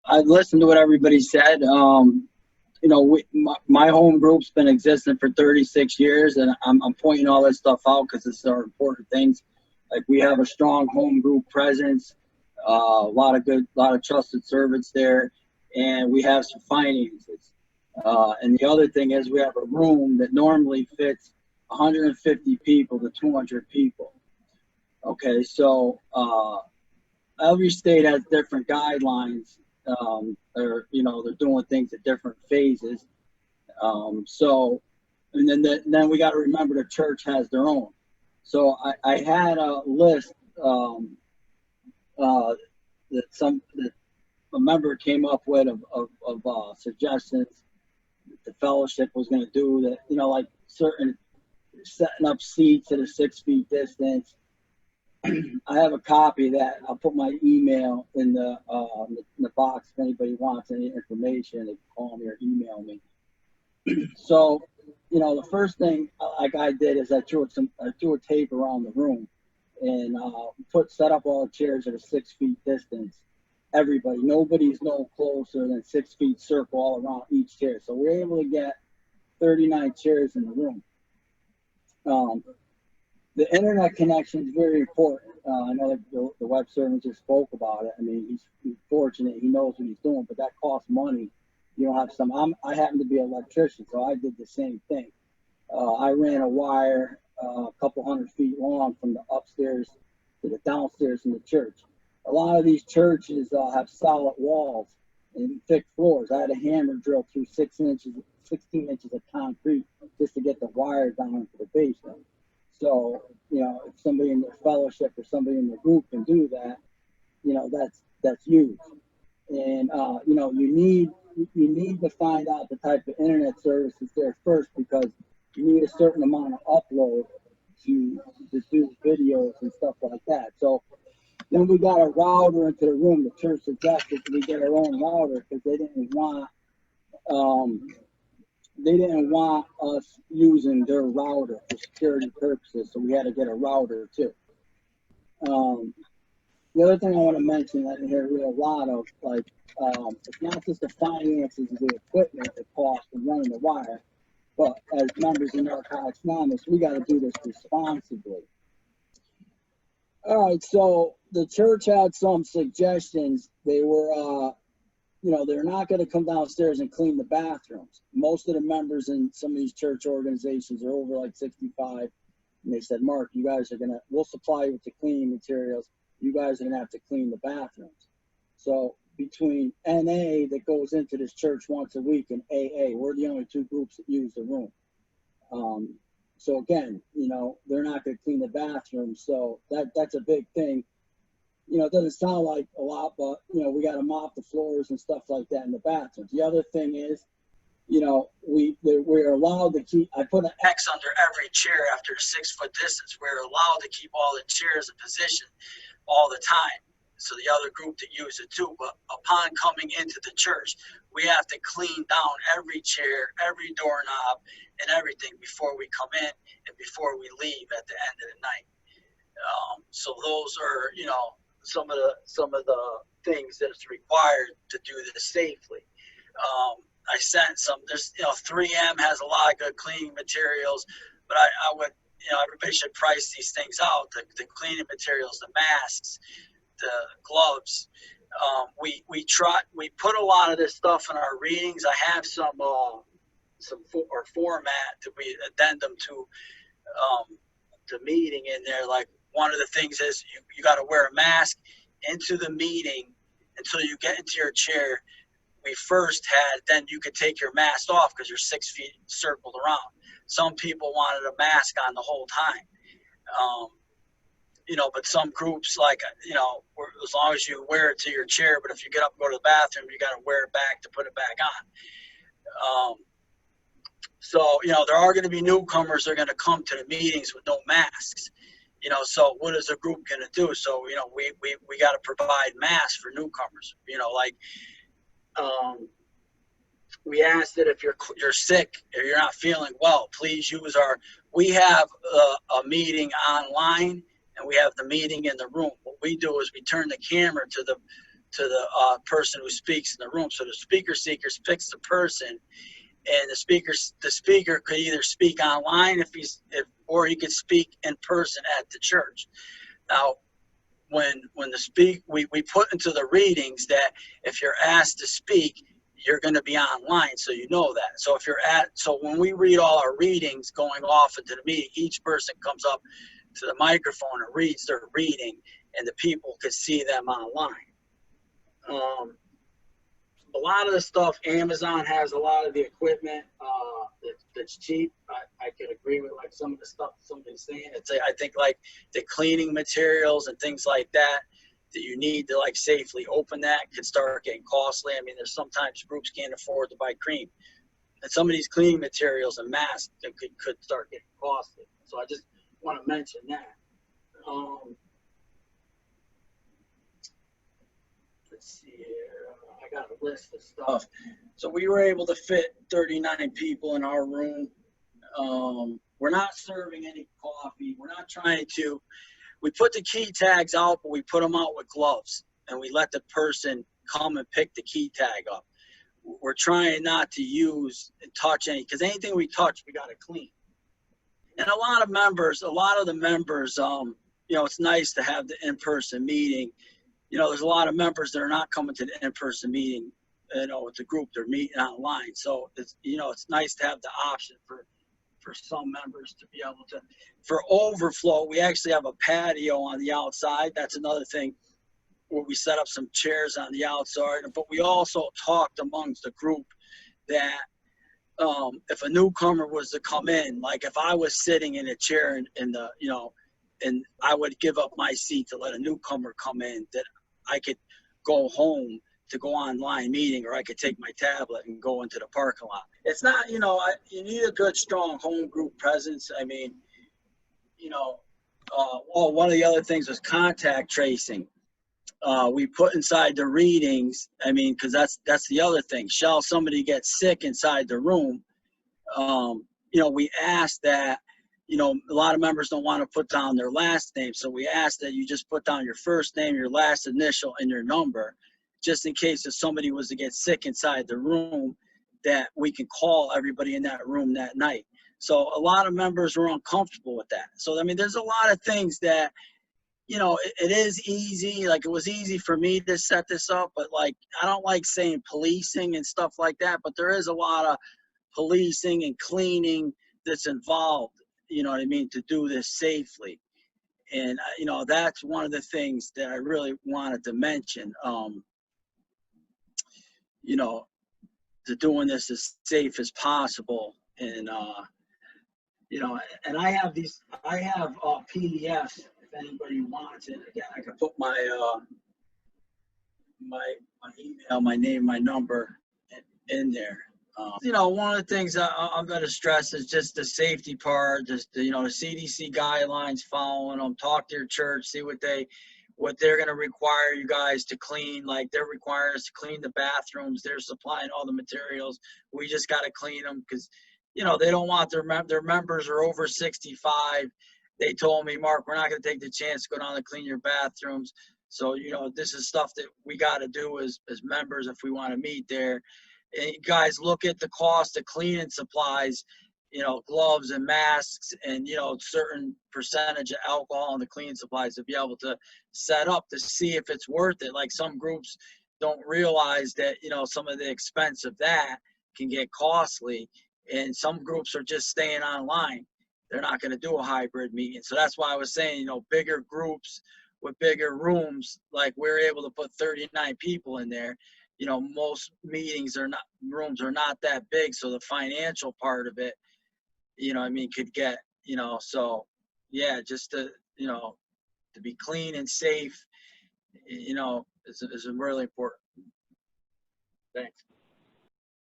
I listened to what everybody said. You know, my home group's been existing for 36 years, and I'm pointing all this stuff out because this are important things. Like, we have a strong home group presence, a lot of trusted servants there, and we have some finances. And the other thing is we have a room that normally fits 150 people to 200 people. Okay, so every state has different guidelines. They're doing things at different phases. So, and then we got to remember the church has their own. So I had a list that a member came up with of suggestions that the fellowship was going to do, that, like certain setting up seats at a 6 feet distance. I have a copy of that. I'll put my email in the box if anybody wants any information. They can call me or email me. So, the first thing like I did is I threw a tape around the room and set up all the chairs at a 6 feet distance. Everybody, nobody's no closer than 6 feet circle all around each chair. So we're able to get 39 chairs in the room. The internet connection is very important. I know that the web server just spoke about it. I mean, he's fortunate. He knows what he's doing, but that costs money. You don't have I happen to be an electrician, so I did the same thing. I ran a wire a couple 100 feet long from the upstairs to the downstairs in the church. A lot of these churches have solid walls and thick floors. I had a hammer drill through 16 inches of concrete just to get the wire down into the basement. So, if somebody in their fellowship or somebody in the group can do that, that's huge. And, you need to find out the type of internet services there first, because you need a certain amount of upload to do videos and stuff like that. So then we got a router into the room. The church suggested we get our own router because they didn't want us using their router for security purposes, so we had to get a router too. The other thing I want to mention that I hear a lot of, like, it's not just the finances of the equipment that costs and running the wire, but as members in Narcotics Anonymous, we got to do this responsibly. All right, so the church had some suggestions. They were, they're not going to come downstairs and clean the bathrooms. Most of the members in some of these church organizations are over like 65. And they said, Mark, you guys we'll supply you with the cleaning materials. You guys are going to have to clean the bathrooms. So between NA that goes into this church once a week and AA, we're the only two groups that use the room. So again, they're not going to clean the bathrooms. So that's a big thing. It doesn't sound like a lot, but, we got to mop the floors and stuff like that in the bathrooms. The other thing is, we're allowed to keep, I put an X under every chair after a 6 foot distance. We're allowed to keep all the chairs in position all the time. So the other group that use it too, but upon coming into the church, we have to clean down every chair, every doorknob, and everything before we come in and before we leave at the end of the night. So those are, some of the things that's required to do this safely. I sent some. There's 3M has a lot of good cleaning materials, but I would everybody should price these things out. The cleaning materials, the masks, the gloves. We put a lot of this stuff in our readings. I have some format that we addendum to the meeting in there. Like, one of the things is you got to wear a mask into the meeting until you get into your chair. We first had, then you could take your mask off because you're 6 feet circled around. Some people wanted a mask on the whole time. But some groups, like, as long as you wear it to your chair, but if you get up and go to the bathroom, you got to wear it back to put it back on. So, there are going to be newcomers that are going to come to the meetings with no masks. So what is a group going to do? So, we got to provide masks for newcomers. We ask that if you're sick or you're not feeling well, please use we have a meeting online and we have the meeting in the room. What we do is we turn the camera to to the person who speaks in the room. So the speaker seekers picks the person, and the speaker could either speak online or he could speak in person at the church. Now, when we put into the readings that if you're asked to speak, you're going to be online, so you know that. So when we read all our readings going off into the meeting, each person comes up to the microphone and reads their reading, and the people could see them online. A lot of the stuff, Amazon has a lot of the equipment that's cheap. I could agree with like some of the stuff somebody's saying. I think like the cleaning materials and things like that you need to like safely open that could start getting costly. I mean, there's sometimes groups can't afford to buy cream, and some of these cleaning materials and masks could start getting costly. So I just want to mention that. Let's see here. I got a list of stuff. So we were able to fit 39 people in our room. We're not serving any coffee. We're not trying to. We put the key tags out, but we put them out with gloves, and we let the person come and pick the key tag up. We're trying not to use and touch any, because anything we touch, we got to clean. And a lot of the members, you know, it's nice to have the in-person meeting. You know, there's a lot of members that are not coming to the in-person meeting, you know, with the group, they're meeting online. So it's, you know, it's nice to have the option for some members to be able to. For overflow, we actually have a patio on the outside. That's another thing where we set up some chairs on the outside. But we also talked amongst the group that if a newcomer was to come in, like if I was sitting in a chair in the, you know, and I would give up my seat to let a newcomer come in, that I could go home to go online meeting, or I could take my tablet and go into the parking lot. It's not, you know, you need a good, strong home group presence. I mean, you know, one of the other things was contact tracing. We put inside the readings, I mean, because that's the other thing. Shall somebody get sick inside the room? You know, we asked that, you know, a lot of members don't want to put down their last name. So we asked that you just put down your first name, your last initial, and your number, just in case if somebody was to get sick inside the room, that we can call everybody in that room that night. So a lot of members were uncomfortable with that. So, I mean, there's a lot of things that, you know, it is easy. Like, it was easy for me to set this up, but like, I don't like saying policing and stuff like that, but there is a lot of policing and cleaning that's involved, you know what I mean, to do this safely. And, you know, that's one of the things that I really wanted to mention, you know, to doing this as safe as possible. And, you know, and I have PDFs if anybody wants it. Again, I can put my email, my name, my number in there. You know, one of the things I'm going to stress is just the safety part, just, you know, the CDC guidelines, following them, talk to your church, see what they're going to require you guys to clean. Like, they're requiring us to clean the bathrooms. They're supplying all the materials. We just got to clean them because, you know, they don't want their members are over 65. They told me, Mark, we're not going to take the chance to go down and clean your bathrooms. So, you know, this is stuff that we got to do as members if we want to meet there. And you guys look at the cost of cleaning supplies, you know, gloves and masks, and, you know, certain percentage of alcohol in the cleaning supplies to be able to set up to see if it's worth it. Like, some groups don't realize that, you know, some of the expense of that can get costly, and some groups are just staying online. They're not going to do a hybrid meeting. So that's why I was saying, you know, bigger groups with bigger rooms, like we're able to put 39 people in there. You know, most rooms are not that big. So the financial part of it, you know, I mean, could get, you know, so yeah, just to, you know, to be clean and safe, you know, is really important. Thanks.